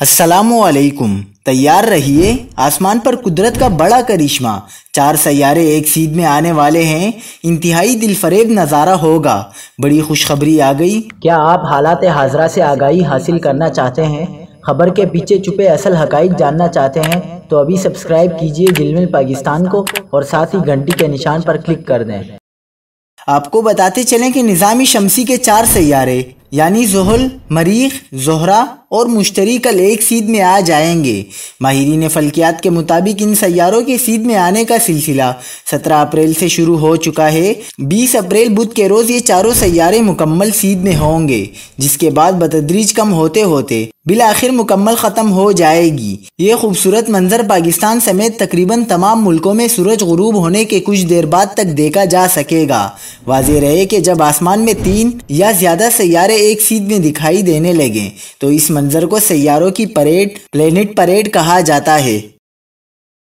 السلام علیکم۔ تیار رہیے، آسمان پر قدرت کا بڑا کرشمہ، 4 سیارے ایک سیدھ میں آنے والے ہیں۔ انتہائی دل فریب نظارہ ہوگا۔ بڑی خوشخبری آ گئی۔ کیا آپ حالات حاضرہ سے آگاہی حاصل کرنا چاہتے ہیں؟ خبر کے پیچھے چھپے اصل حقائق جاننا چاہتے ہیں تو ابھی سبسکرائب کیجئے دل مل پاکستان کو اور ساتھ ہی گھنٹی کے نشان پر کلک کر دیں۔ آپ کو بتاتے چلیں کہ نظام شمسی کے 4 سیارے یعنی زحل، مریخ، زہرہ اور مشتری کل ایک سیدھ میں آ جائیں گے۔ ماہرین فلکیات کے مطابق ان سیاروں کے سیدھ میں آنے کا سلسلہ 17 اپریل سے شروع ہو چکا ہے۔ 20 اپریل بدھ کے روز یہ چاروں سیارے مکمل سیدھ میں ہوں گے، جس کے بعد بتدریج کم ہوتے ہوتے بالآخر مکمل ختم ہو جائے گی۔ یہ خوبصورت منظر پاکستان سمیت تقریباً تمام ملکوں میں سورج غروب ہونے کے کچھ دیر بعد تک دیکھا جا سکے گا۔ واضح رہے کہ جب آسمان میں 3 یا زیادہ سیارے ایک سیدھ میں دکھائی دینے لگیں تو اس منظر کو سیاروں کی پریڈ، پلینٹ پریڈ کہا جاتا ہے۔